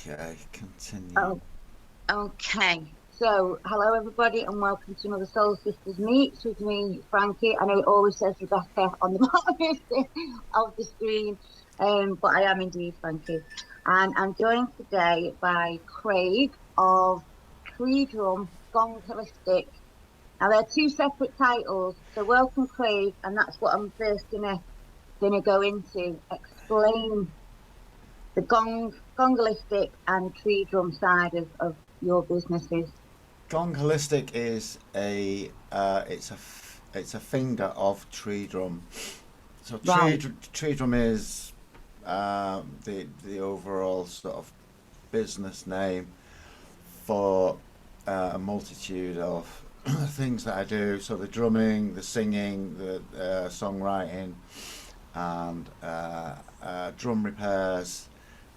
Okay, continue. Oh, okay. So, hello everybody, and welcome to another Soul Sisters Meets with me, Franky. I know it always says Rebecca on the bottom of the screen, but I am indeed Franky. And I'm joined today by Craig of Treedrum, Gong Holistic. Now, they're two separate titles, so welcome, Craig, and that's what I'm first gonna go into. Explain the Gongalistic and tree drum side of your businesses. Gong Holistic is it's a finger of tree drum. So Right, tree drum is the overall sort of business name for a multitude of things that I do. So the drumming, the singing, the songwriting, and drum repairs,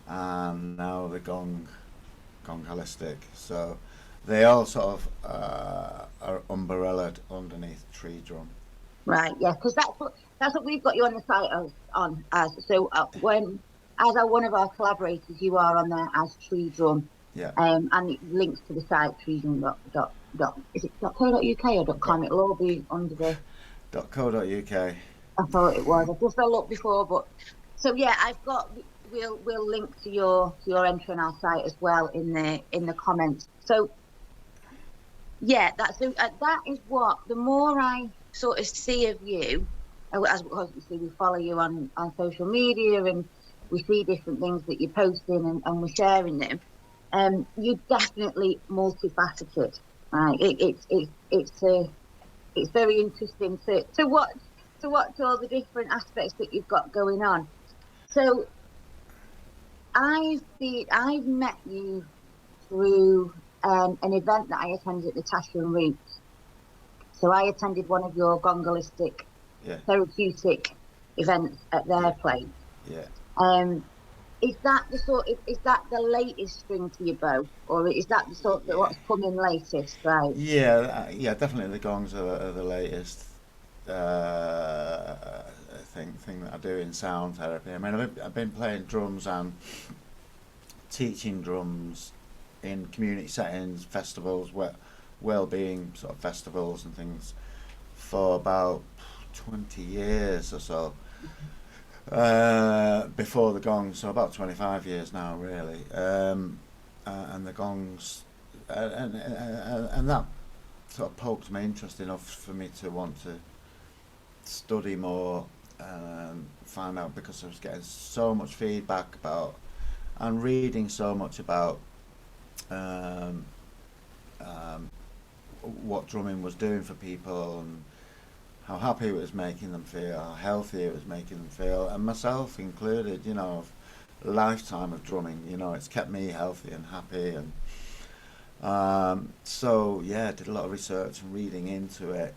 and now the gong holistic. So they all sort of are umbrellaed underneath tree drum. right, yeah, because that's what we've got you on the site as. So when as one of our collaborators, you are on there as tree drum, Yeah. and it links to the site treedrum dot is it .co.uk or Dot .com? It'll all be under the. .co.uk. I thought it was. I just looked before, but so yeah, I've got. We'll link to your entry on our site as well in the comments. So yeah, that is what the more I sort of see of you, as obviously we follow you on social media and we see different things that you're posting and we're sharing them. You're definitely multifaceted, right? It's very interesting to watch all the different aspects that you've got going on. So I've met you through an event that I attended at the Tasha Roots. So I attended one of your gongalistic Yeah. therapeutic events at their place. Yeah. Is that is that the latest string to your bow, or is that the sort of Yeah. what's coming latest, right? Yeah, definitely the gongs are the latest thing that I do in sound therapy. I mean, I've been playing drums and teaching drums in community settings, festivals, well-being sort of festivals and things for about 20 years or so. Before the gongs, so about 25 years now, really. And the gongs, and that sort of poked my interest enough for me to want to study more and find out, because I was getting so much feedback about and reading so much about um, um, what drumming was doing for people and how happy it was making them feel, how healthy it was making them feel, and myself included. A lifetime of drumming. It's kept me healthy and happy, and so yeah, I did a lot of research and reading into it,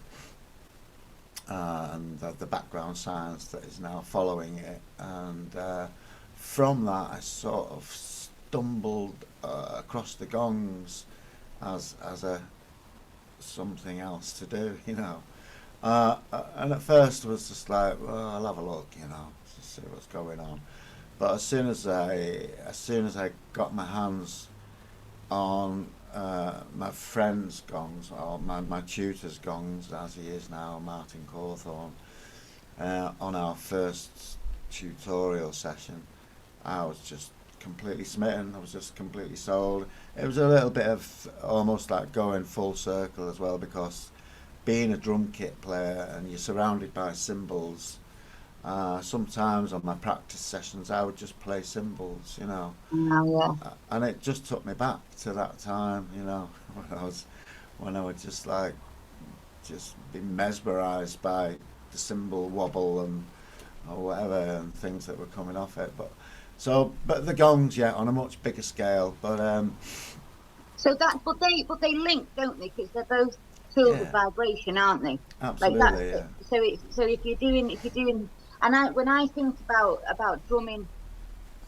and the background science that is now following it, and from that I sort of stumbled across the gongs as a something else to do. And at first it was just like, well, I'll have a look, just see what's going on. But as soon as I got my hands on my friend's gongs, or my tutor's gongs, as he is now, Martin Cawthorne, on our first tutorial session, I was just completely smitten. I was just completely sold. It was a little bit of almost like going full circle as well, because being a drum kit player and you're surrounded by cymbals, sometimes on my practice sessions I would just play cymbals. Oh And it just took me back to that time, when I would just just be mesmerised by the cymbal wobble and or whatever, and things that were coming off it. But the gongs, yeah, on a much bigger scale. But So but they link, don't they? Because they're both tools of yeah, vibration, aren't they? Like that's absolutely, yeah, so if you're doing, and when I think about drumming,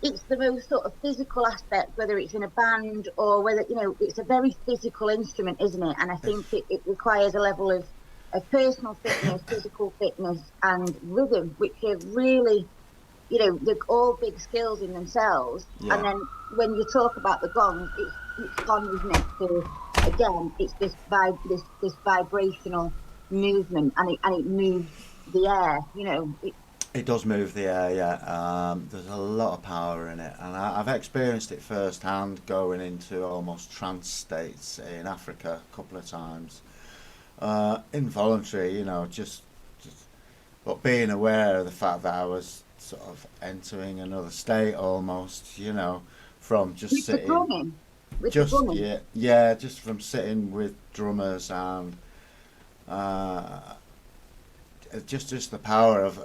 it's the most sort of physical aspect, whether it's in a band or whether it's a very physical instrument, isn't it? And I think it requires a level of personal fitness, physical fitness, and rhythm, which are really you know, they're all big skills in themselves. Yeah. And then when you talk about the gongs, it's gone, isn't it? To again, it's this vibrational movement, and it moves the air. You know, It does move the air, yeah. There's a lot of power in it, and I've experienced it firsthand, going into almost trance states in Africa a couple of times. Involuntary, you know, just, but being aware of the fact that I was sort of entering another state almost, you know, from just with the sitting, drumming, with the just drumming. yeah, just from sitting with drummers and uh, just the power of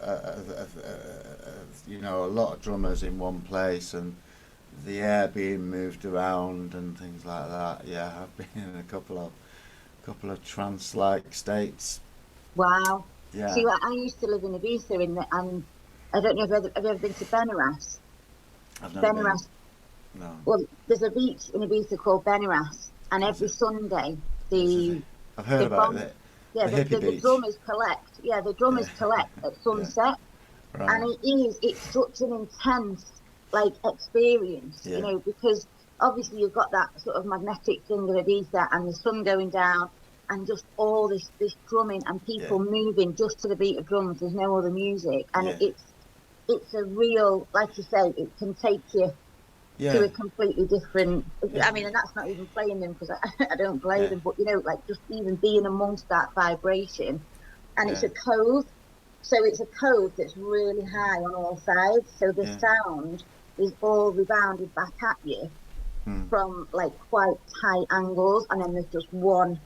you know, a lot of drummers in one place and the air being moved around and things like that. Yeah, I've been in a couple of trance-like states. Wow. Yeah, See, I used to live in Ibiza, and I don't know if have you ever been to Benaras? I've never been. Benaras. No, Well, there's a beach in Ibiza called Benaras, and is every it? Sunday Is it? the I've heard the about bong, it. yeah, The hippie the beach. drummers collect, yeah, the Yeah, drummers collect at yeah, sunset, and right. it's such an intense like experience, you Yeah, know, because obviously you've got that sort of magnetic thing of Ibiza and the sun going down and just all this drumming and yeah, people moving just to the beat of drums. There's no other music, and yeah, it's a real, like you say, it can take you to yeah, a completely different. yeah, I mean, and that's not even playing them because I don't play yeah, them, but you know, like just even being amongst that vibration, and it's yeah, a cove. So it's a cove that's really high on all sides. So the yeah. sound is all rebounded back at you Mm, from like quite high angles, and then there's just one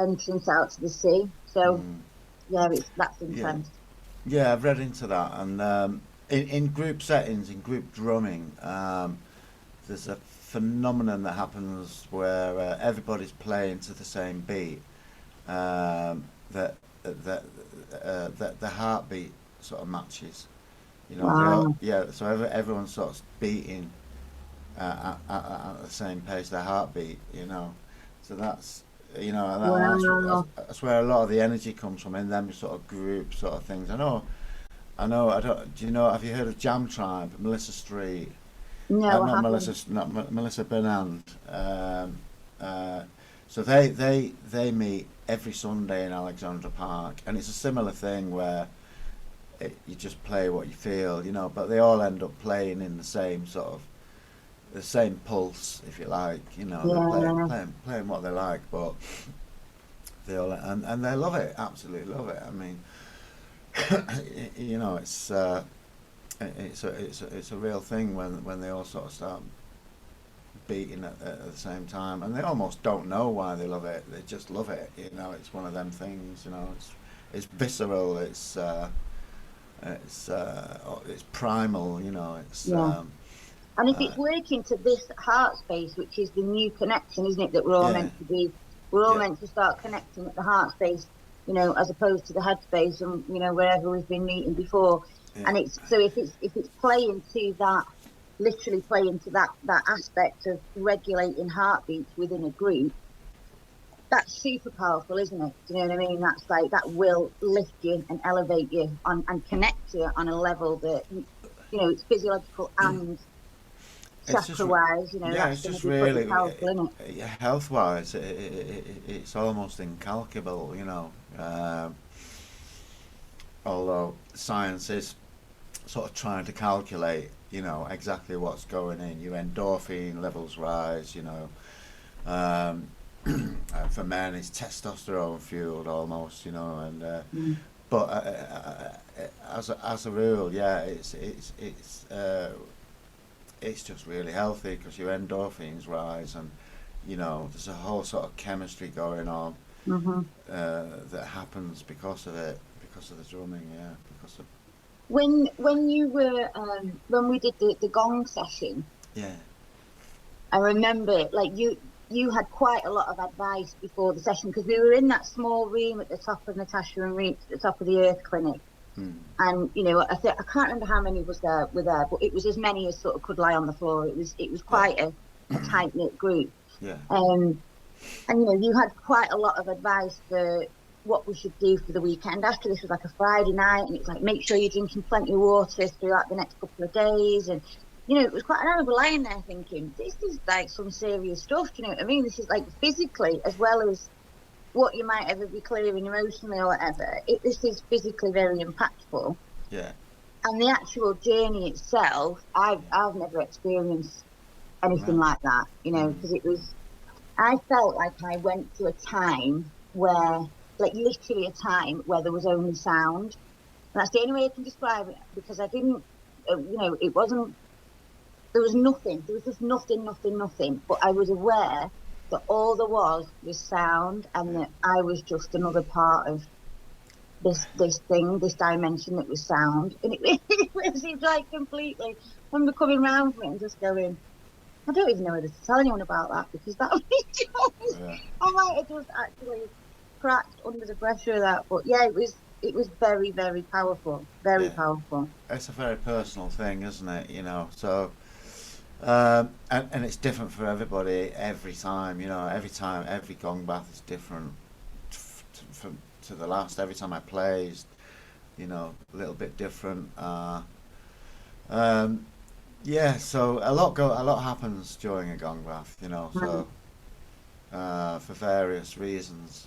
entrance out to the sea. So mm, yeah, that's yeah. intense. Yeah, I've read into that, and in group settings, in group drumming, there's a phenomenon that happens where everybody's playing to the same beat. That that the heartbeat sort of matches. You know, Wow, yeah. So everyone's sort of beating at the same pace, their heartbeat. You know, so that's, you know, wow. that's where a lot of the energy comes from in them sort of group sort of things. I know. I don't. Do you know? Have you heard of Jam Tribe? Melissa Street. No, I Not haven't. Melissa. Not Melissa Bernand. So they meet every Sunday in Alexandra Park, and it's a similar thing where you just play what you feel, you know. But they all end up playing in the same sort of the same pulse, if you like. You know, they're Yeah, playing what they like, but they all and they love it, absolutely love it. I mean, you know, it's a real thing when they all sort of start beating at the same time, and they almost don't know why they love it. They just love it. You know, it's one of them things. You know, it's visceral. It's primal. You know, it's yeah. And if uh, it's working to this heart space, which is the new connection, isn't it? That we're all yeah, meant to be, we're all yeah, meant to start connecting at the heart space, you know, as opposed to the head space and you know wherever we've been meeting before. yeah. And it's so if it's playing to that, literally playing to that aspect of regulating heartbeats within a group, that's super powerful, isn't it? Do you know what I mean? That's like that will lift you and elevate you on and connect you on a level that you know it's physiological and It's just chakra wise, you know, yeah, that's it's going to just be pretty really powerful, isn't it? health wise, it's almost incalculable. You know, although science is sort of trying to calculate, you know, exactly what's going in. Your endorphin levels rise, you know. Um, for men, it's testosterone fueled almost, you know, and Mm. but as a rule, yeah, it's just really healthy because your endorphins rise, and you know, there's a whole sort of chemistry going on Hmm. that happens because of it, because of the drumming, yeah, because of When you were when we did the gong session, yeah, I remember like you had quite a lot of advice before the session because we were in that small room at the top of Natasha and Reach, at the top of the Earth Clinic. mm, And you know, I can't remember how many was there were there, but it was as many as sort of could lie on the floor. It was yeah, quite a tight knit group. yeah, Um, and you know, you had quite a lot of advice for what we should do for the weekend after. This was like a Friday night, and it's like, make sure you're drinking plenty of water throughout the next couple of days. And it was quite, and I was lying there thinking, this is like some serious stuff. Do you know what I mean? This is like physically as well as what you might ever be clearing emotionally or whatever. This is physically very impactful. Yeah. And the actual journey itself, I've never experienced anything like that, because it was, I felt like I went to a time where, like literally a time where there was only sound. And that's the only way I can describe it, because I didn't, it wasn't, there was nothing. There was just nothing. But I was aware that all there was sound, and that I was just another part of this dimension that was sound. And it was like completely, I remember coming around from it and just going, I don't even know whether to tell anyone about that, because that was just, I might have just actually cracked under the pressure of that. But yeah, it was very, very powerful, very powerful. It's a very personal thing, isn't it? So and it's different for everybody every time. Every gong bath is different to the last. Every time I play is, a little bit different. So a lot happens during a gong bath, so for various reasons.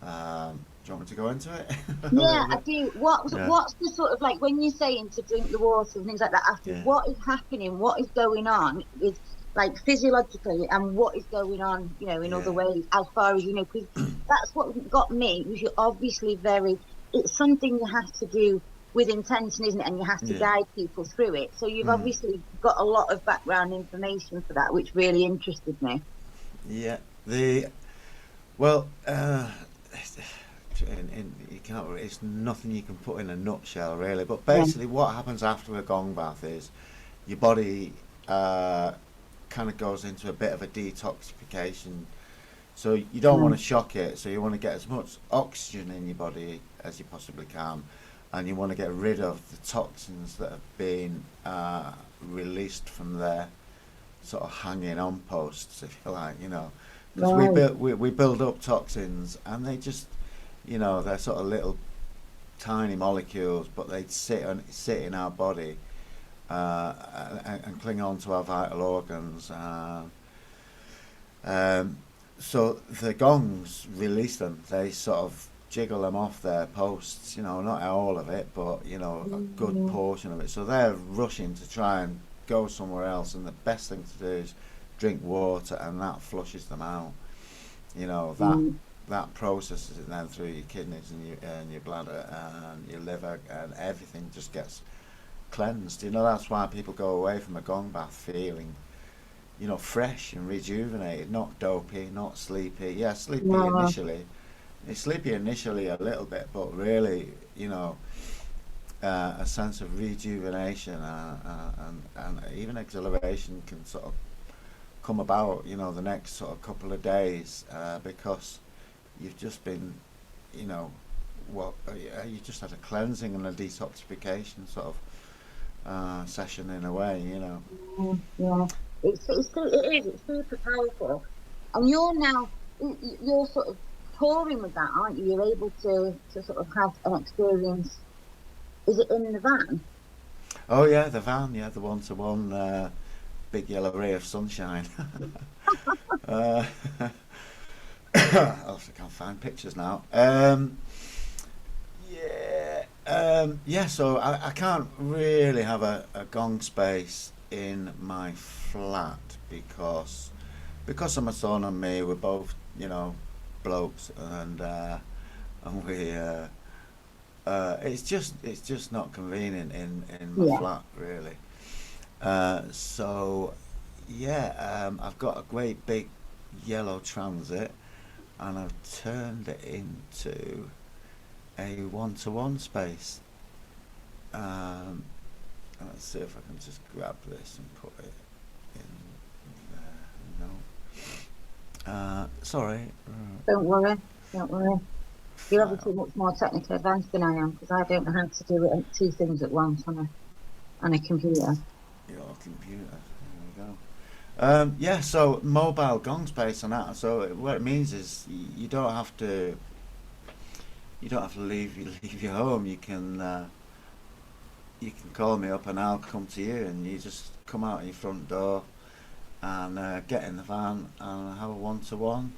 Do you want me to go into it? Yeah, I do. What's the sort of, like, when you're saying to drink the water and things like that after, what is happening? What is going on with, like, physiologically, and what is going on, in other ways, as far as, because that's what got me, was you're obviously it's something you have to do with intention, isn't it? And you have to guide people through it. So you've obviously got a lot of background information for that, which really interested me. Yeah. You can't. It's nothing you can put in a nutshell, really. But basically, what happens after a gong bath is your body kind of goes into a bit of a detoxification. So you don't want to shock it. So you want to get as much oxygen in your body as you possibly can, and you want to get rid of the toxins that have been released from their sort of hanging on posts, if you like. Because we build up toxins, and they just, they're sort of little tiny molecules, but they sit in our body and cling on to our vital organs. So the gongs release them. They sort of jiggle them off their posts, not all of it, but, a good portion of it. So they're rushing to try and go somewhere else, and the best thing to do is drink water, and that flushes them out. That processes it then through your kidneys and your bladder and your liver, and everything just gets cleansed. That's why people go away from a gong bath feeling, fresh and rejuvenated, not dopey, not sleepy. Yeah, sleepy initially. It's sleepy initially a little bit, but really, a sense of rejuvenation and even exhilaration can sort of come about, the next sort of couple of days, because you've just been, you just had a cleansing and a detoxification sort of session in a way, Yeah, it's super powerful, and you're sort of touring with that, aren't you? You're able to sort of have an experience. Is it in the van? Oh yeah, the van, the one-to-one. Big yellow ray of sunshine. I can't find pictures now. So I can't really have a gong space in my flat because of my son and me. We're both, blokes, and we. It's just not convenient in my flat, really. I've got a great big yellow Transit, and I've turned it into a one-to-one space. Let's see if I can just grab this and put it in there. Sorry. Don't worry. You're obviously much more technically advanced than I am, because I don't know how to do two things at once on a computer. Your computer. There we Yeah, so mobile gongs based on that. So what it means is you don't have to leave your home. You can call me up and I'll come to you, and you just come out your front door and get in the van and have a one-to-one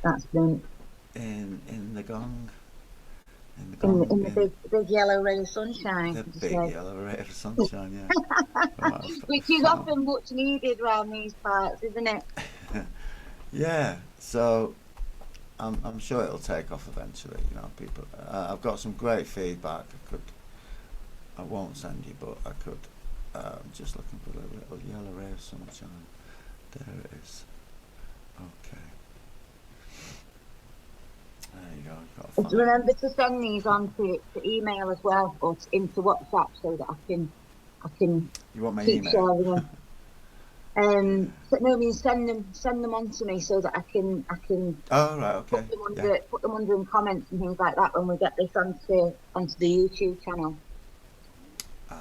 That's brilliant. in the gong In the in big yellow ray of sunshine, the would you big say? yellow ray of sunshine. Yeah, right, Which is often much needed around these parts, isn't it? yeah. So I'm sure it'll take off eventually. You know, people. I've got some great feedback. I won't send you, but I could. I'm just looking for a little yellow ray of sunshine. There it is. Okay. There you go. I've got to Just find it. remember to send these on to email as well, or into WhatsApp, so that I can You want my keep email? sharing them. So, no, I mean send them on to me so that I can Oh right. Okay. Yeah. put them under in comments and things like that when we get this onto the YouTube channel.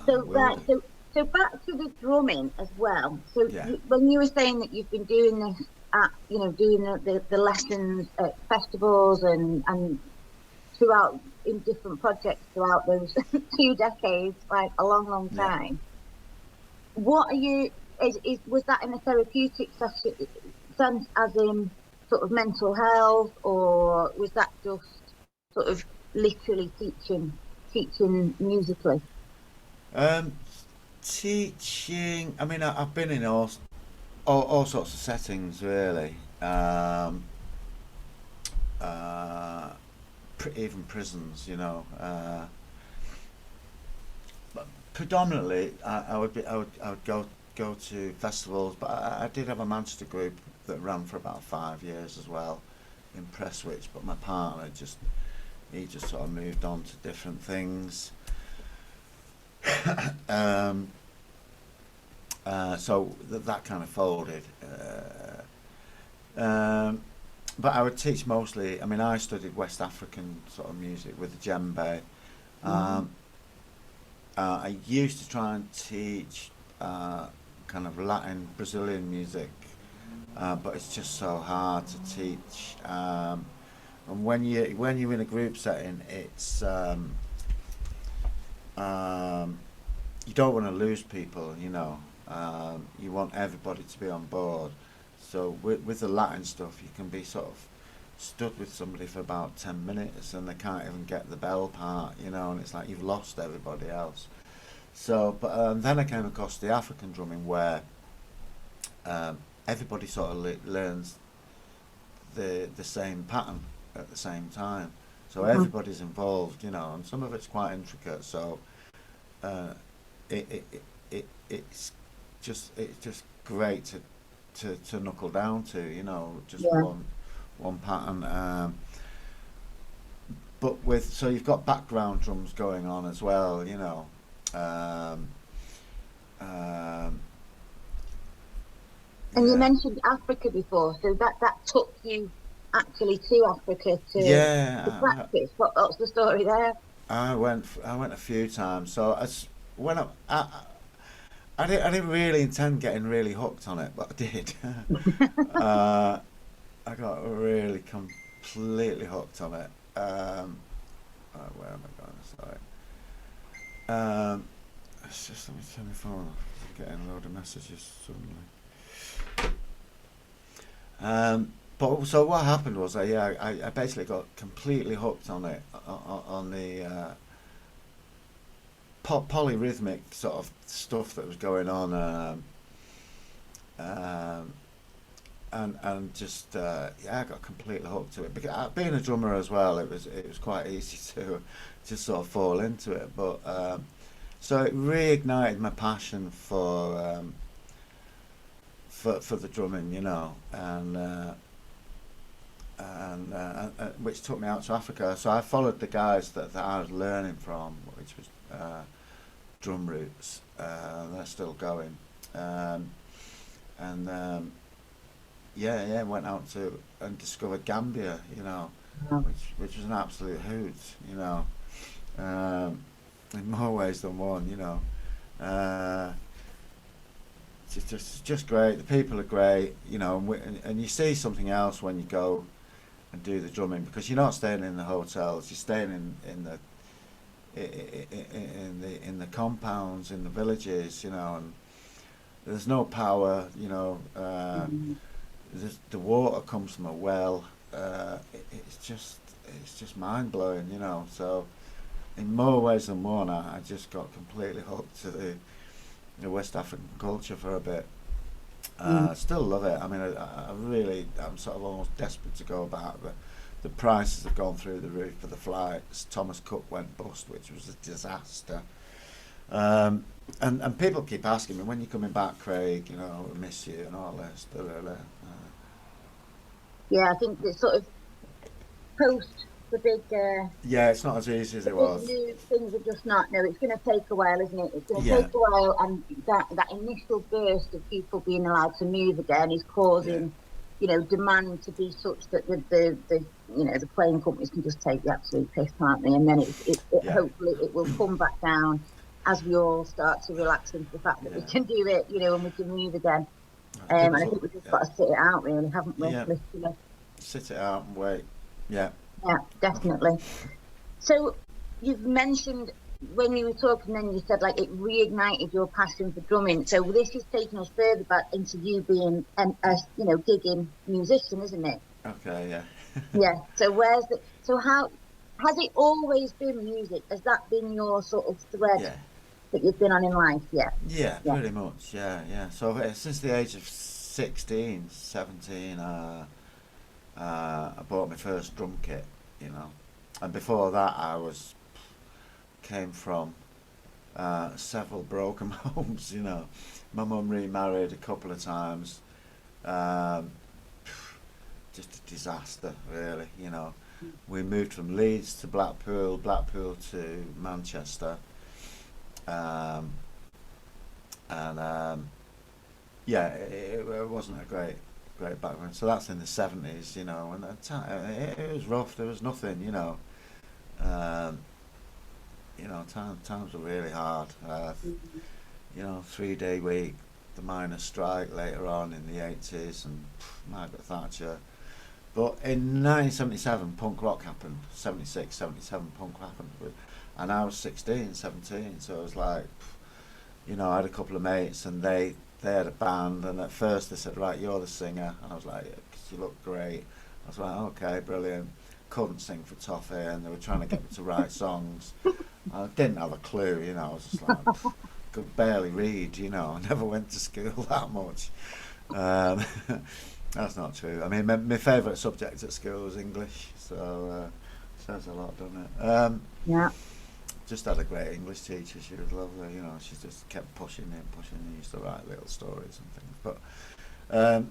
So Will right, do. so back to the drumming as well. So Yeah. when you were saying that you've been doing this doing the lessons at festivals and throughout in different projects throughout those 2 decades, like a long Yeah. time. What are you? Was that in a therapeutic sense, as in sort of mental health, or was that just sort of literally teaching musically? Um, teaching. I mean, I've been in all sorts of settings really. Uh, Even prisons, you know. But predominantly, I would go to festivals, but I did have a Manchester group that ran for about 5 years as well in Prestwich. But my partner he just sort of moved on to different things. um, so that kind of folded. But I would teach mostly. I mean, I studied West African sort of music with the djembe. Mm. Um, I used to try and teach kind of Latin Brazilian music, but it's just so hard to teach. And when you're in a group setting, it's you don't want to lose people. You know, you want everybody to be on board. So with the Latin stuff, you can be sort of stood with somebody for about 10 minutes, and they can't even get the bell part. You know, and it's like you've lost everybody else. So, but then I came across the African drumming where um, everybody sort of learns the same pattern at the same time. So Mhm. everybody's involved, you know, and some of it's quite intricate. So uh, it's just great to knuckle down to, you know, just Yeah. one pattern. But with so you've got background drums going on as well, you know. Um, um, And you yeah, mentioned Africa before, so that took you actually to Africa to yeah. practice. What's the story there? I went a few times. So when I didn't really intend getting really hooked on it, but I did. uh, I got really completely hooked on it. Where am I going? Sorry. It's just let me turn my phone off. I'm getting a load of messages suddenly. But so what happened was, I basically got completely hooked on it on the polyrhythmic sort of stuff that was going on, um, and just yeah, I got completely hooked to it. Because being a drummer as well, it was quite easy to just sort of fall into it. But so it reignited my passion for the drumming, you know, and which took me out to Africa. So I followed the guys that I was learning from, which was Drum Roots. They're still going, and yeah, went out to and discovered Gambia, you know, Wow. which was an absolute hoot, you know, in more ways than one, you know. Uh, just great. The people are great, you know, and you see something else when you go and do the drumming, because you're not staying in the hotels. You're staying in the compounds, in the villages, you know, and there's no power, you know. The water comes from a well. It's just mind blowing, you know. So in more ways than one, I just got completely hooked to the West African culture for a bit. I still love it. I mean, I'm sort of almost desperate to go back. The prices have gone through the roof for the flights. Thomas Cook went bust, which was a disaster. And people keep asking me, when you're coming back, Craig, you know, I miss you and all this. Yeah, I think it's sort of post the big Yeah, it's not as easy as the it big was. news, things are just not. No, it's going to take a while, isn't it? It's going to Yeah, take a while, and that initial burst of people being allowed to move again is yeah, causing, you know, demand to be such that the you know, the plane companies can just take the absolute piss, can't they? And then it yeah, hopefully it will come back down as we all start to relax into the fact that we yeah. can do it, you know, and we can move again. Give And us I a think we've just yeah, got to sit it out, really, haven't we? yeah. Literally. Sit it out and wait. Yeah. Yeah, definitely. So you've mentioned when you were talking, then you said like it reignited your passion for drumming. So this is taking us further back into you being a you know, gigging musician, isn't it? Okay. Yeah. Yeah. So so how has it always been music? Has that been your sort of thread Yeah. that you've been on in life? Yeah. Yeah. Yeah. Pretty much. Yeah. Yeah. So since the age of 16, 17, I bought my first drum kit. You know, and before that, came from several broken homes. You know, my mum remarried a couple of times. Um, just a disaster, really. You know, we moved from Leeds to Blackpool, Blackpool to Manchester, um, and yeah, it wasn't a great background. So that's in the 70s, you know, and it was rough. There was nothing, you know. Um, times were really hard. You know, 3-day week, the miners' strike later on in the 80s, and Margaret Thatcher. But in 1977, punk rock happened. 76, 77, punk happened. And I was 16, 17, so it was like, you know, I had a couple of mates, and they had a band, and at first they said, right, you're the singer. And I was like, yeah, 'cause you look great. I was like, okay, brilliant. Couldn't sing for toffee, and they were trying to get me to write songs. I didn't have a clue, you know, I was just like, could barely read, you know, I never went to school that much. Um, that's not true. I mean, my favourite subject at school was English, so says a lot, doesn't it? Yeah. Just had a great English teacher. She was lovely, you know. She just kept pushing me and pushing me. Used to write little stories and things, but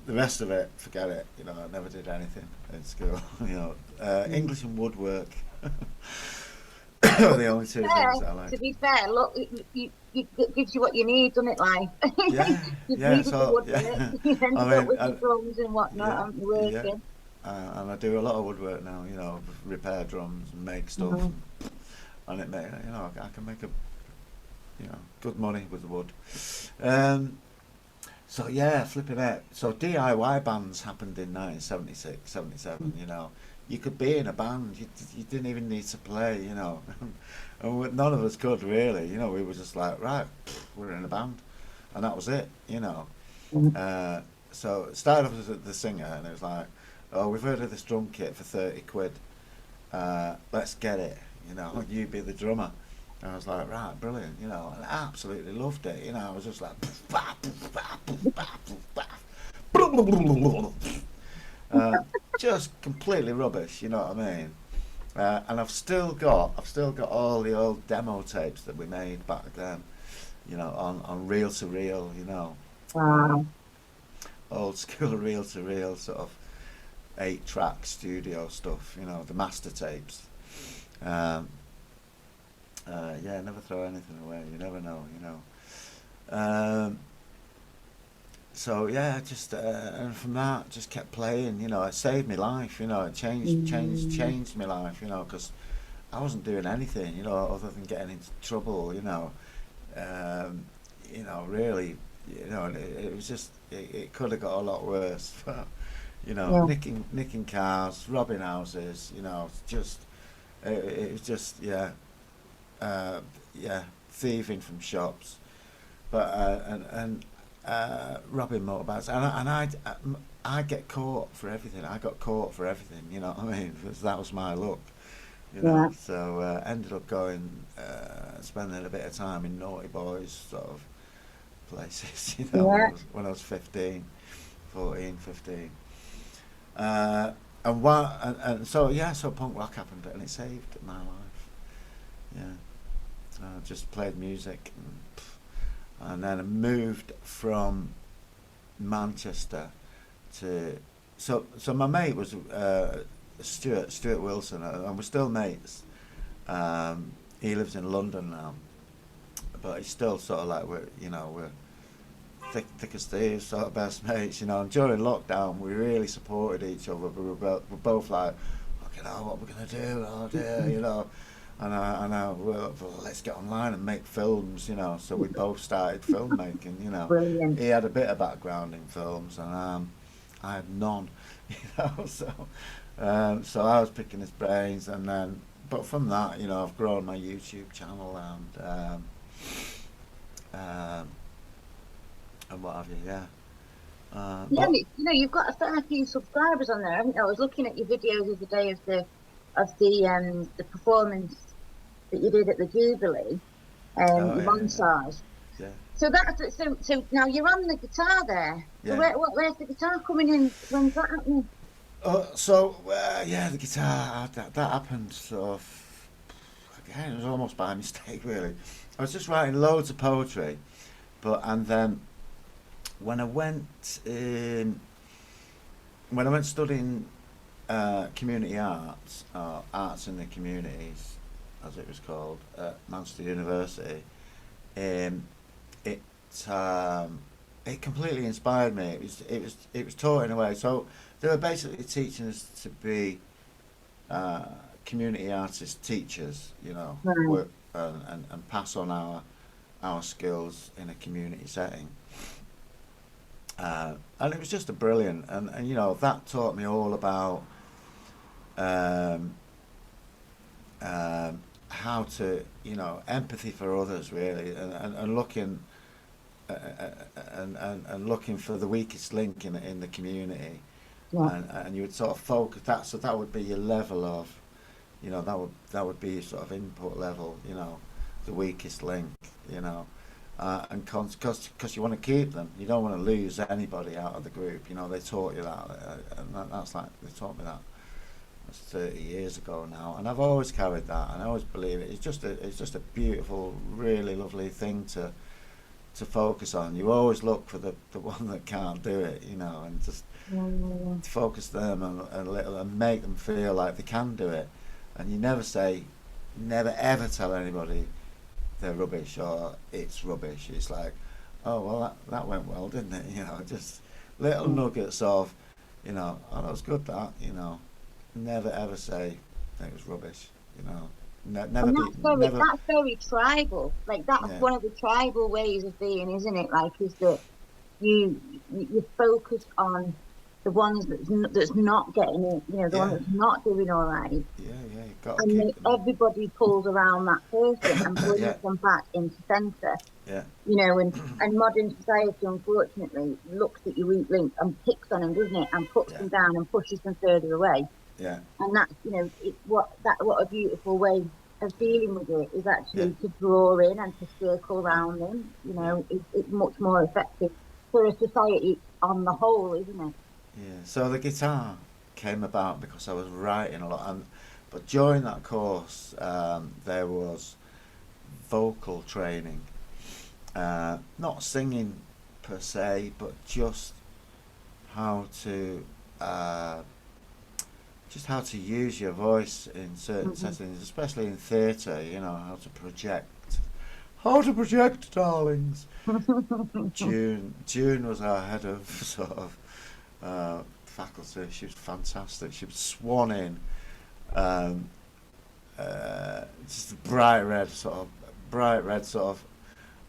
the rest of it, forget it. You know, I never did anything in school. You know, English and woodwork are the only two Fair, things I like. to be fair, look, it gives you what you need, doesn't it, life? Yeah, You've yeah. needed the So woodwork, yeah, you've I ended up mean, with your drums and whatnot, yeah, haven't you, yeah. working? And I do a lot of woodwork now. You know, repair drums and make stuff, Mhm. and you know, I can make good money with the wood. Um, So yeah, flipping it. So DIY bands happened in 1976, 77, you know. You could be in a band, you didn't even need to play, you know. And none of us could really, you know, we were just like, right, we're in a band. And that was it, you know. Mhm. So it started off as the singer, and it was like, oh, we've heard of this drum kit for 30 quid. Let's get it, you know, you be the drummer. And I was like, right, brilliant, you know, and I absolutely loved it, you know, I was just like, just completely rubbish, you know what I mean? And I've still got all the old demo tapes that we made back then, you know, on reel to reel, you know, Wow. old school reel to reel sort of 8-track studio stuff, you know, the master tapes. Um, yeah, never throw anything away. You never know, you know. So yeah, just and from that, just kept playing. You know, it saved my life. You know, it Mm. changed my life. You know, because I wasn't doing anything. You know, other than getting into trouble. Um, you know, really you know, and it was just it could have got a lot worse. But, you know, Yeah. nicking cars, robbing houses, you know, just it was just yeah, thieving from shops, but robbing motorbikes, I get caught for everything. I got caught for everything. You know what I mean? Because that was my luck. You know, Yeah. so ended up going spending a bit of time in naughty boys sort of places. You know, Yeah. when I was 15, 14, 15. And what and so yeah, so punk rock happened and it saved my life. Yeah, I just played music and then I moved from Manchester to so my mate was Stuart Wilson and we're still mates. He lives in London now, but he's still sort of like we're thick as thieves, sort of best mates, you know. And during lockdown, we really supported each other. We're both like, fucking hell, what we're gonna do? Oh dear, you know. Well, let's get online and make films, you know. So we both started filmmaking, you know. Brilliant. He had a bit of background in films, and I had none, you know. So I was picking his brains, and then, but from that, you know, I've grown my YouTube channel um, and what have you, yeah. Yeah, But you've got a fair few subscribers on there, haven't you? I was looking at your videos of the day of the performance that you did at the Jubilee, oh your yeah, montage. yeah, So that's so now you're on the guitar there. So yeah. where's the guitar coming in? When's that happening? Yeah, the guitar that happened sort of. Again, it was almost by mistake, really. I was just writing loads of poetry, but and then when I went studying community arts, or arts in the communities, as it was called, at Manchester University, um, it it completely inspired me. It was taught in a way. So they were basically teaching us to be community artist teachers, you know, Right. work and pass on our skills in a community setting. And it was just a brilliant, and you know that taught me all about um, how to, you know, empathy for others really, and looking and looking for the weakest link in the community, Yeah. and you would sort of focus that, so that would be your level of, you know, that would be your sort of input level, you know, the weakest link, you know, and because you want to keep them, you don't want to lose anybody out of the group, you know. They taught you that, and that's like they taught me that. That's 30 years ago now, and I've always carried that, and I always believe it. It's just a beautiful, really lovely thing to focus on. You always look for the one that can't do it, you know, and just Yeah. focus them and little and make them feel like they can do it. And you never ever tell anybody they're rubbish or it's rubbish. It's like, oh well, that went well, didn't it? You know, just little Yeah. nuggets of, you know, oh that was good, that, you know. Never ever say it was rubbish, you know. Never And be never, that's very tribal. Like that's yeah, one of the tribal ways of being, isn't it? Like, is that you focus on the ones that's not getting it, the one yeah, that's not doing all right, yeah. You gotta and keep them, everybody pulls around that person and brings yeah, them back into centre. yeah, And modern society, unfortunately, looks at your weak link and picks on them, doesn't it? And puts yeah, them down and pushes them further away. yeah, And that's, what a beautiful way of dealing with it is yeah, actually to draw in and to circle yeah, around them. yeah. It's much more effective for a society on the whole, isn't it? Yeah, so the guitar came about because I was writing a lot, but during that course, there was vocal training, not singing per se, but how to uh, just how to use your voice in certain Hmm. settings, especially in theatre. You know how to project, darlings. June was our head of sort of faculty. She was fantastic. She was swan in, just bright red sort of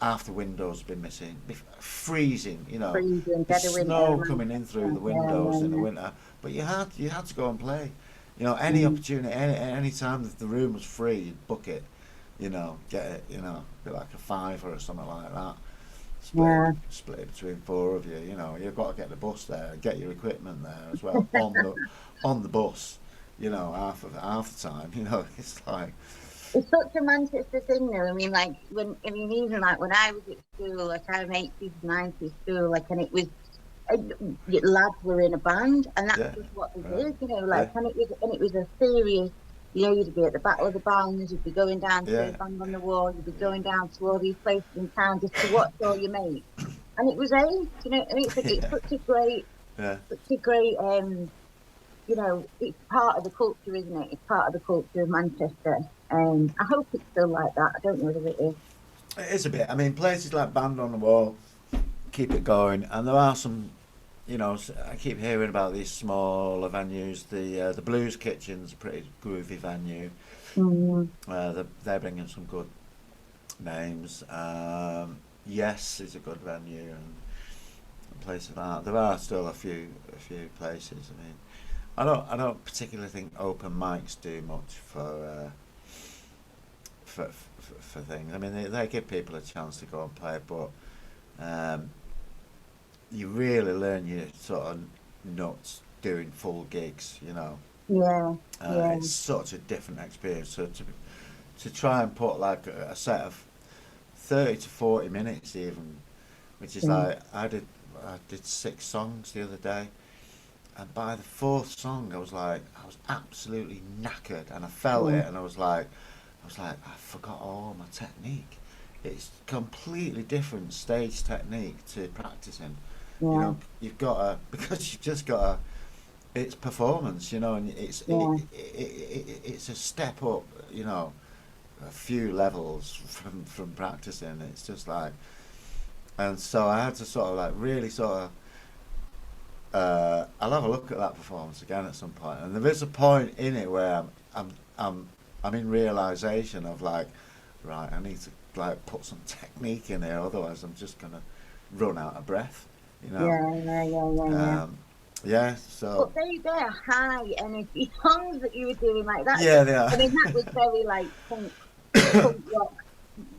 half the windows been missing, freezing, you know, Freezing, the dead of winter, snow coming in through the Manchester. windows in the winter. But you had to go and play. You know, any Mm. opportunity, any time that the room was free, you'd book it. You know, get it. You know, be like a fiver or something like that. Yeah. Split it between four of you. You know, you've got to get the bus there, get your equipment there as well on the bus. You know, half the time. You know, it's like It's such a Manchester thing, though. I mean, like even like when I was at school, like I was 80s, 90s school, like, and it was lads were in a band, and that's yeah, just what they right, did, you know. yeah, Like, and it was a serious. You know, you'd be at the Battle of the Bands, you'd be going down to yeah, Band on the Wall, you'd be yeah, going down to all these places in town just to watch all your mates. And it was ace, you know, and it's yeah, yeah. such a great, you know, it's part of the culture, isn't it? It's part of the culture of Manchester. I hope it's still like that. I don't know whether it is. It is a bit. I mean, places like Band on the Wall keep it going, and there are some. You know, I keep hearing about these smaller venues. The Blues Kitchen's a pretty groovy venue. Mm, They're bringing some good names. Yes is a good venue and places like that. There are still a few places. I mean, I don't particularly think open mics do much for things. I mean, they give people a chance to go and play, but um, you really learn your sort of nuts doing full gigs. You know, yeah, yeah. it's such a different experience. So to try and put like a set of 30 to 40 minutes even, which is Mm, like I did 6 songs the other day, and by the fourth song I was absolutely knackered, and I felt yeah, it, and I was like I forgot all my technique. It's completely different stage technique to practicing. You yeah, know, you've got to because you've just got to. It's performance, you know, and yeah. it's a step up, you know, a few levels from practicing. It's just like, and so I had to sort of like really sort of. I'll have a look at that performance again at some point, and there is a point in it where I'm I'm I'm in realization of like, right, I need to like put some technique in here, otherwise I'm just gonna run out of breath, you know. Yeah, yeah, yeah, yeah, yeah. Um, yeah, so But they're high energy songs that you were doing like that. yeah, they are. I mean, that was very like punk rock,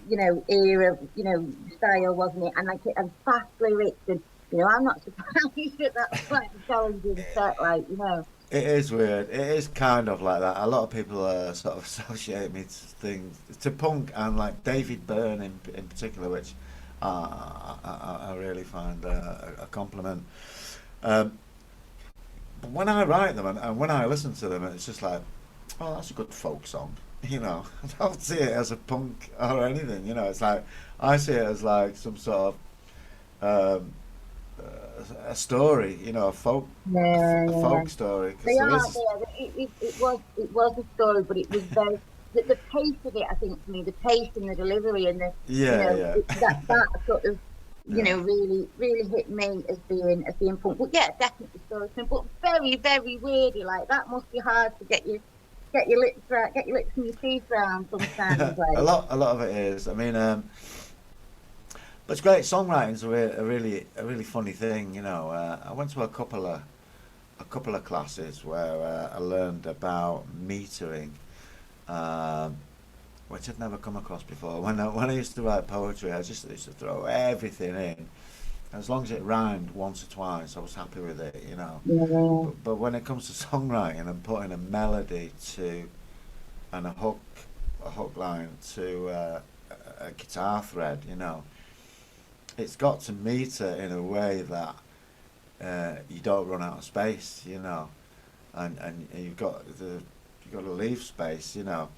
you know, era, you know, style, wasn't it? And like and fast lyrics, and you know, I'm not surprised that that's quite a challenging set, like, you know. It is weird. It is kind of like that. A lot of people sort of associate me to things, to punk and like David Byrne in particular, which I really find a compliment. Um, but when I write them and when I listen to them, it's just like, oh, that's a good folk song. You know, I don't see it as a punk or anything. You know, it's like I see it as like some sort of a story. You know, Yeah, a yeah. folk story They because there are is. there. It was a story, but it was very the pace of it. I think for me, the pace and the delivery and the you Yeah, know yeah, that sort of you yeah. know really hit me as being punk. But yeah, definitely story, but very weirdy. Like that must be hard to get your lips right, get your lips and your teeth round sometimes. Like A lot of it is. I mean, but it's great. Songwriting's a really funny thing. You know, I went to a couple of classes where I learned about metering, um, which I'd never come across before. When I used to write poetry, I just used to throw everything in. As long as it rhymed once or twice, I was happy with it. You know. yeah, But when it comes to songwriting and putting a melody to and a hook line to a guitar thread, you know, it's got to meter in a way that you don't run out of space, you know, and you've got to leave space, you know.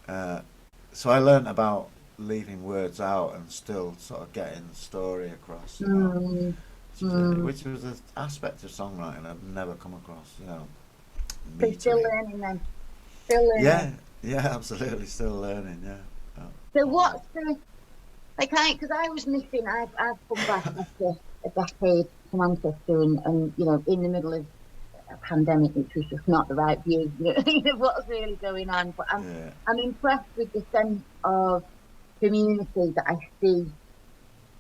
Uh, so I learnt about leaving words out and still sort of getting the story across, you know, mm, mm. which was an aspect of songwriting I've never come across, you know, So still metering. learning then, still learning. Yeah, yeah, absolutely, still learning. Yeah, So oh, what's the like I because I was missing. I've come back after a decade to Manchester, and you know, in the middle of a pandemic, which was just not the right view, you know, of what's really going on. But yeah, I'm impressed with the sense of community that I see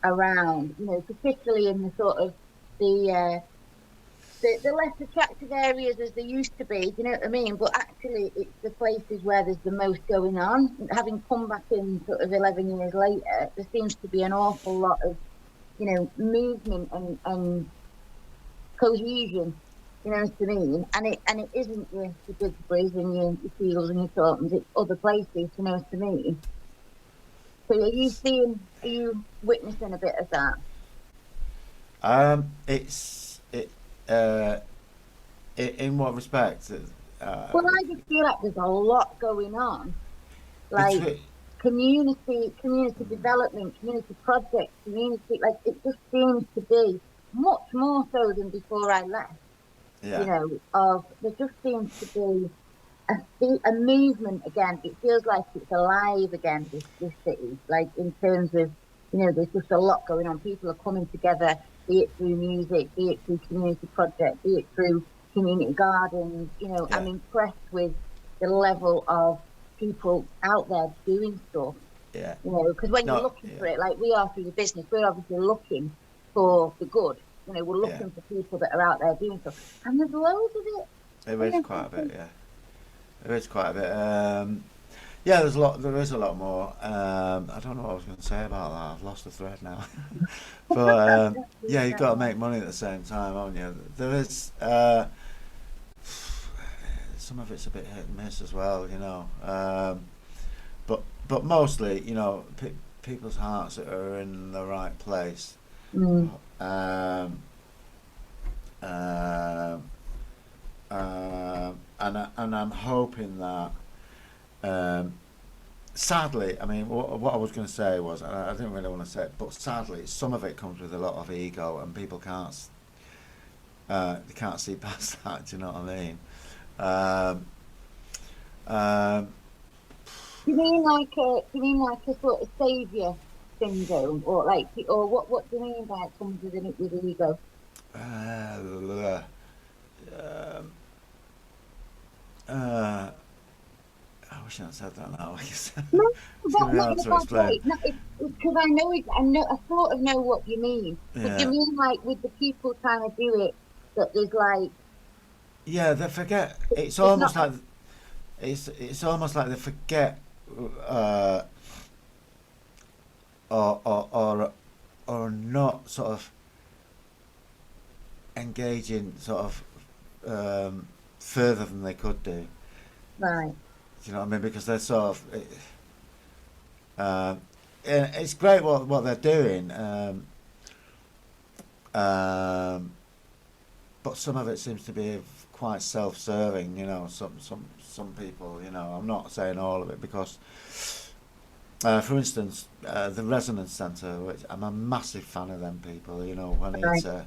around, you know, particularly in the sort of the less attractive areas as they used to be, you know what I mean? But actually, it's the places where there's the most going on. Having come back in sort of 11 years later, there seems to be an awful lot of, you know, movement and cohesion, you know what I mean? And it isn't your Didsbury's and your Fields and your Tauntons, it's other places, you know what I mean? So are you witnessing a bit of that? In what respect? Well, I just feel like there's a lot going on, like between, community development, community projects, community, like it just seems to be much more so than before I left. yeah, You know, there just seems to be a movement again. It feels like it's alive again, this city, like in terms of, you know, there's just a lot going on. People are coming together, be it through music, be it through community projects, be it through community gardens. You know, yeah, I'm impressed with the level of people out there doing stuff. yeah. You know, because when you're No, looking yeah, for it, like we are through the business, we're obviously looking for the good. You know, we're yeah. looking for people that are out there doing stuff, and there's loads of it. There is quite a bit, yeah. There is quite a bit. Yeah, there's a lot. There is a lot more. I don't know what I was going to say about that. I've lost the thread now. But yeah, you've got to make money at the same time, haven't you? There is. Some of it's a bit hit and miss as well, you know. But mostly, you know, people's hearts are in the right place. Mm. Um, and I'm hoping that. Sadly, I mean, what I was going to say was, and I didn't really want to say it, but sadly, some of it comes with a lot of ego, and people they can't see past that. Do you know what I mean? Um, Do you mean like a sort of savior syndrome, or like, or what do you mean by it comes with an ego? uh, um, uh, I wish I'd said that now. It's No, going to be not hard in a to bad explain. way. No, it's because I know it. I sort of know what you mean. But do you Yeah, mean like with the people trying to do it, that there's like yeah. They forget. It's it's not. almost like it's almost like they forget, uh, or not sort of engaging sort of further than they could do. Right. Do you know what I mean? Because they're sort of. And it's great what they're doing, but some of it seems to be quite self-serving. You know, some people. You know, I'm not saying all of it because, for instance, the Resonance Centre, which I'm a massive fan of them people. You know, Right. Juanita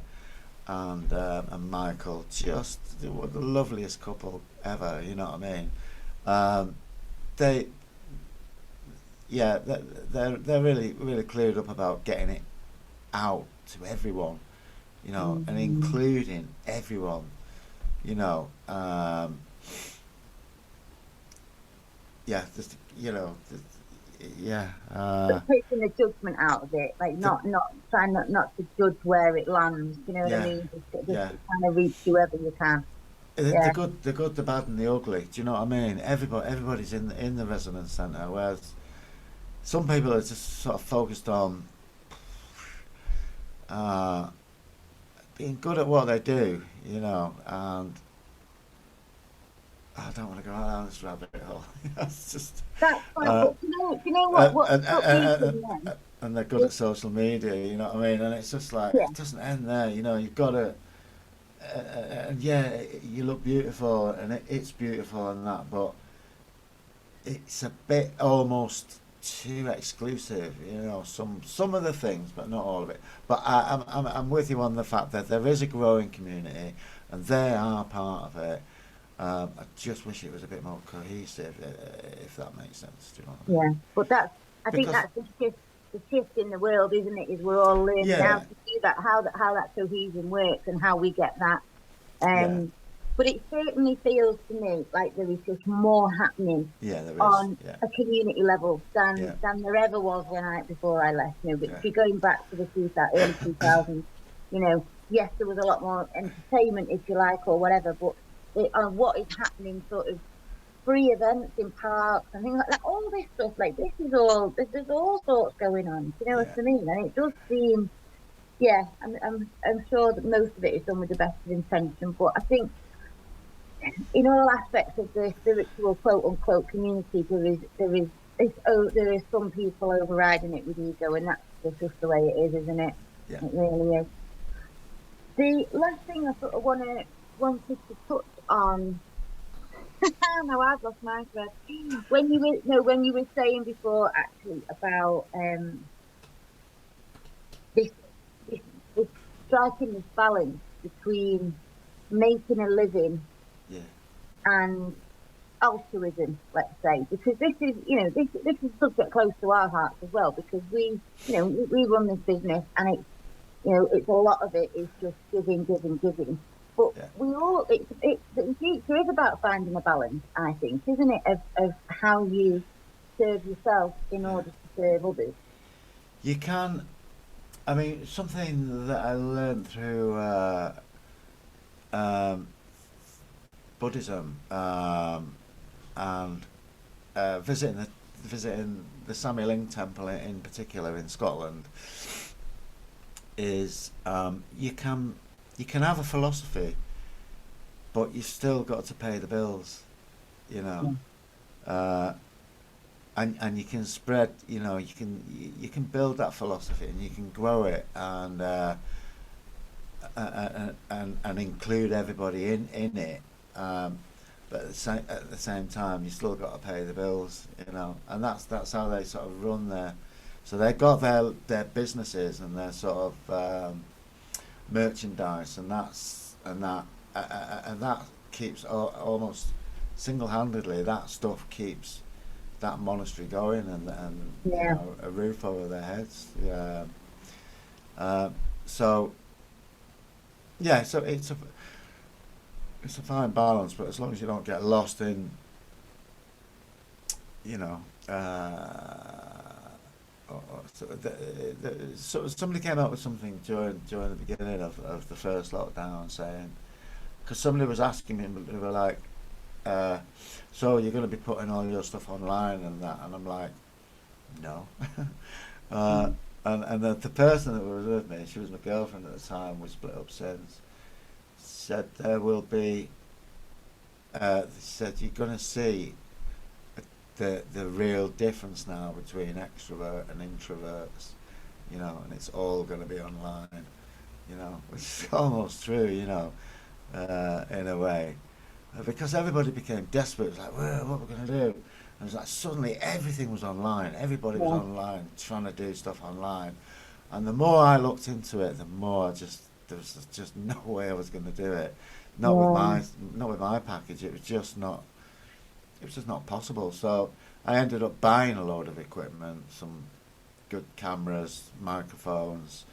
and Michael, just they were the loveliest couple ever. You know what I mean? They yeah, they're really cleared up about getting it out to everyone, you know, and Mm. including everyone, you know. Yeah, just you know, yeah. But taking the judgment out of it, like The, not trying not to judge where it lands. You know what I yeah, mean? Just yeah. trying to reach whoever you can. The Yeah. good, the bad, and the ugly. Do you know what I mean? Everybody's in the resonance centre, whereas some people are just sort of focused on uh, being good at what they do, you know, and I don't want to go down this rabbit hole. It's just, That's fine. uh, But you know what and, what and, struck me and, from them and they're good is at social media, you know what I mean? And it's just like, yeah, it doesn't end there, you know, you've got to, and yeah, you look beautiful, and it's beautiful and that, but it's a bit almost too exclusive, you know. Some of the things, but not all of it. But I'm with you on the fact that there is a growing community, and they are part of it. I just wish it was a bit more cohesive, if that makes sense. Do you know what I mean? yeah. But I think Because that's the shift in the world, isn't it? Is we're all learning how yeah, to do that, how that cohesion works, and how we get that yeah, um But it certainly feels to me like there is just more happening Yeah, there is. on Yeah. a community level Yeah. than there ever was before I left. You know, but Yeah. if you're going back to the early 2000s, you know, yes, there was a lot more entertainment, if you like, or whatever. But what is happening, sort of free events in parks and things like that, all this stuff, like there's all sorts going on. You know what Yeah. I mean? And it does seem, yeah, I'm sure that most of it is done with the best of intention, but I think in all aspects of the spiritual quote unquote community, there is some people overriding it with ego, and that's just the way it is, isn't it? Yeah. It really is. The last thing I sort of wanted to touch on. No, I've lost my thread. When you were saying before, actually, about this, this this striking this balance between making a living Yeah. and altruism, let's say, because this is, this is a subject close to our hearts as well, because we run this business, and it's a lot of it is just giving, giving, giving. But Yeah. the future is about finding a balance, I think, isn't it, of how you serve yourself in order to serve others. You can. I mean, something that I learned through um, Buddhism, and visiting the Sammy Ling Temple in particular in Scotland, is you can have a philosophy, but you still got to pay the bills, you know. Yeah. And you can spread, you can build that philosophy, and you can grow it, and include everybody in it. But at the same time, you still got to pay the bills, and that's how they sort of run their. So they've got their businesses and their sort of merchandise, and that keeps almost single-handedly, that stuff keeps that monastery going, and Yeah. a roof over their heads. Yeah. So yeah, so it's a fine balance, but as long as you don't get lost in, so somebody came up with something during the beginning of the first lockdown, saying, because somebody was asking me, they were like, so you're going to be putting all your stuff online and that, and I'm like, no. And the person that was with me, she was my girlfriend at the time, we split up since, said there will be, said you're going to see the real difference now between extrovert and introverts, and it's all going to be online, which is almost true, in a way. Because everybody became desperate. It was like, well, what are we going to do? And it was like suddenly everything was online. Everybody was online, trying to do stuff online. And the more I looked into it, the more there was just no way I was going to do it. Not with my package. It was just not possible. So I ended up buying a load of equipment, some good cameras, microphones,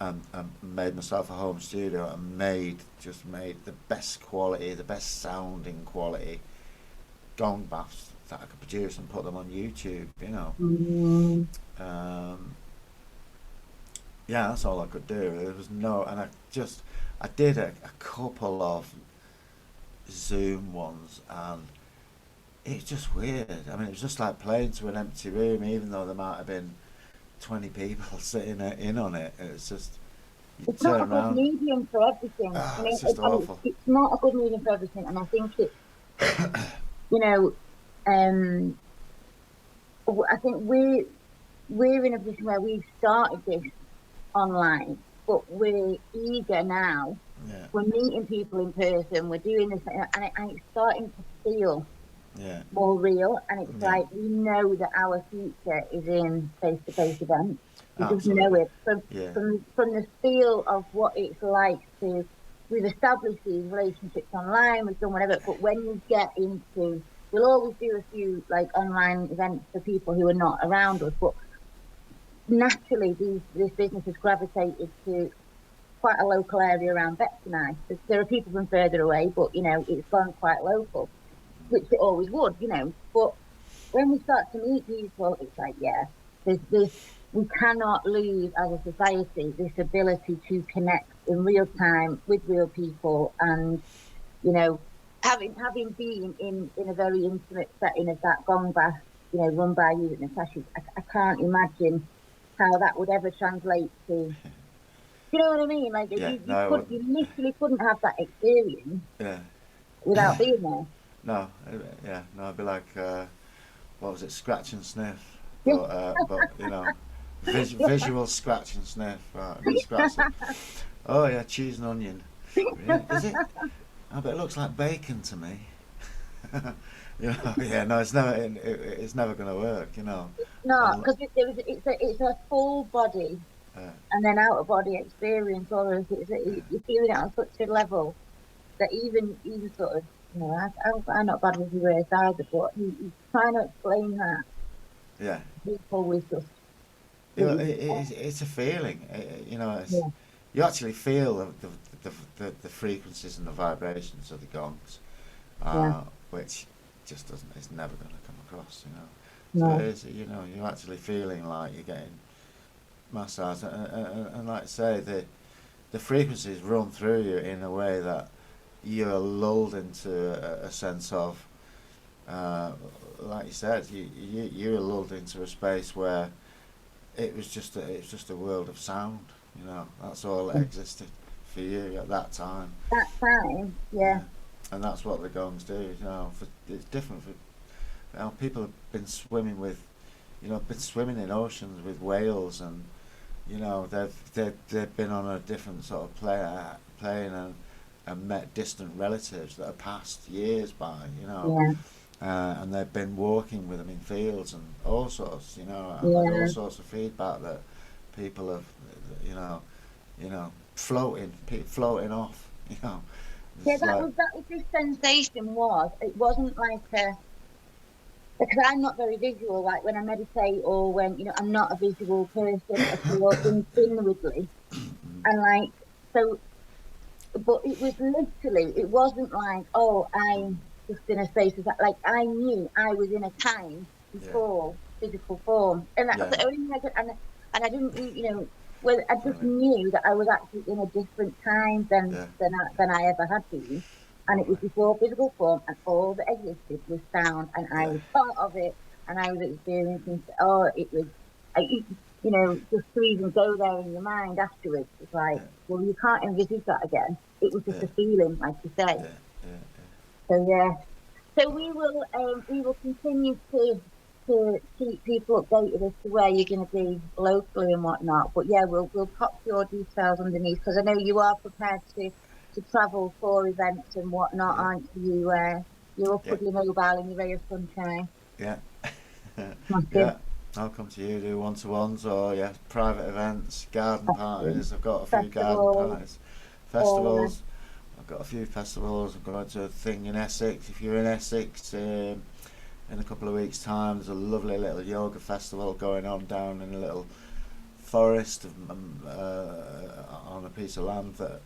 and made myself a home studio, and made the best quality, the best sounding quality Gong Baths that I could produce and put them on YouTube, Mm. Yeah, that's all I could do. There was and I did a couple of Zoom ones, and it's just weird. I mean, it was just like playing to an empty room, even though there might have been 20 people sitting in on it. It's just, you It's not a turn good around. medium for everything. It's just awful. It's not a good medium for everything, and I think you know, I think we're in a position where we've started this online, but we're eager now. Yeah. We're meeting people in person. We're doing this, and it's starting to feel more real. And it's like we know that our future is in face-to-face events. We just know it from the feel of what it's like to. We've established these relationships online. We've done whatever, but when you get into, we'll always do a few like online events for people who are not around us, but naturally this business has gravitated to quite a local area around Bexley. There are people from further away, but you know, it's gone quite local, which it always would, you know. But when we start to meet people, it's like, yeah, we cannot lose as a society this ability to connect in real time with real people, and you know, having been in a very intimate setting of that Gong Bath, you know, run by you and Natasha, I can't imagine how that would ever translate to. You know what I mean? Like Yeah, you literally couldn't have that experience yeah, without being there. no, yeah, no, it'd be like, what was it, scratch and sniff, Yeah, but you know, visual scratch and sniff. Right, me scratch it. Oh yeah, cheese and onion. Really? Is it? Oh, but it looks like bacon to me. You know, yeah, no, it's never going to work. You know, no, and, because it's a full body uh, and then out of body experience, or you're feeling it on such a level that even sort of, you know, I'm not bad with the words either, but you trying to explain that yeah, people with just you know, it, it's a feeling. You know, yeah, you actually feel the frequencies and the vibrations of the gongs, yeah, which just doesn't. It's never going to come across. You know, so no, it is. You know, you're actually feeling like you're getting massage, and like I say, the frequencies run through you in a way that you're lulled into a sense of, like you said, you're lulled into a space where it's just a world of sound. You know, that's all that existed for you at that time. that time, yeah, Yeah, and that's what the gongs do. You know, it's different for, you know, people have been swimming with, you know, been swimming in oceans with whales, and you know they've been on a different sort of plane, and met distant relatives that have passed years by. You know, yeah, and they've been walking with them in fields and all sorts, you know, and had all yeah. sorts of feedback that people have, you know, floating off, you know. Yeah, It's like, that was this sensation was. It wasn't like a because I'm not very visual. Like when I meditate or when you know I'm not a visual person at all inwardly, and like so. But it was literally. It wasn't like I'm just in a space of that. Like I knew I was in a time yeah, before physical form, and that's yeah, the only thing I could. And I didn't, you know. Well, I just brilliant, knew that I was actually in a different time yeah, than I ever had been, and it lovely, was before physical form, and all that existed was sound, and I yeah, was part of it, and I was experiencing. Oh, it was, you know, just to even go there in your mind afterwards, it's like, yeah, well, you can't envisage that again. It was just yeah, a feeling, like you say. yeah, yeah, So yeah. So oh, we will continue to keep people updated as to where you're going to be locally and whatnot. But yeah, we'll pop your details underneath because I know you are prepared to travel for events and whatnot, yeah, aren't you? You're up yeah, with your mobile and your ray of sunshine. yeah, Massive yeah. I'll come to you, do one-to-ones, or yeah, private events, garden parties. I've got a few garden festival. parties, Uh, festivals. I've got a few festivals. I'm going to a thing in Essex. If you're in Essex, in a couple of weeks' time, there's a lovely little yoga festival going on down in a little forest on a piece of land that,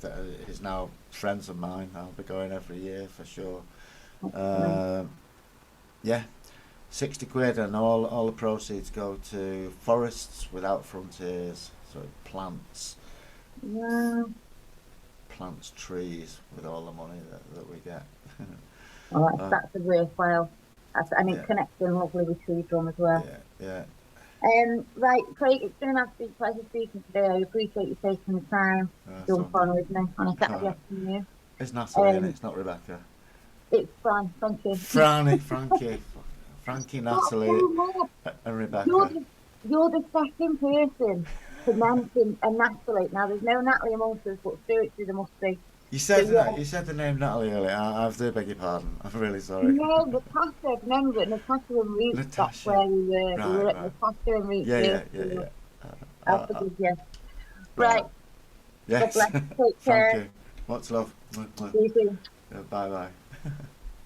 that is now friends of mine. I'll be going every year for sure. Um yeah, 60 quid, and all the proceeds go to Forests Without Frontiers. So it yeah. plants trees with all the money that we get. Well, uh, that's a worthwhile. And it yeah, connects in lovely with Treedrum as well. yeah, yeah. Right, Craig, it's been an absolute pleasure speaking today. I appreciate you taking the time to That's jump all. on with me on a Saturday Alright. afternoon. It's Natalie, and Um, it's not Rebecca. it's fun, thank you. Frankie, Stop Natalie, saying that. and You're Rebecca. the, you're the second person to mention a Natalie. Now, there's no Natalie amongst us, but spiritually there must be. So, yeah, You said the name Natalie earlier. I do beg your pardon. I'm really sorry. no, Natasha, remember, Natasha and Roots, that's Natasha. where we were. We Right, were at right. Natasha and Roots Yeah, here. yeah, yeah, yeah. I'll forgive you. Right, Right. God Yes. bless. Take Thank care. you. Much love. See you soon. Bye bye.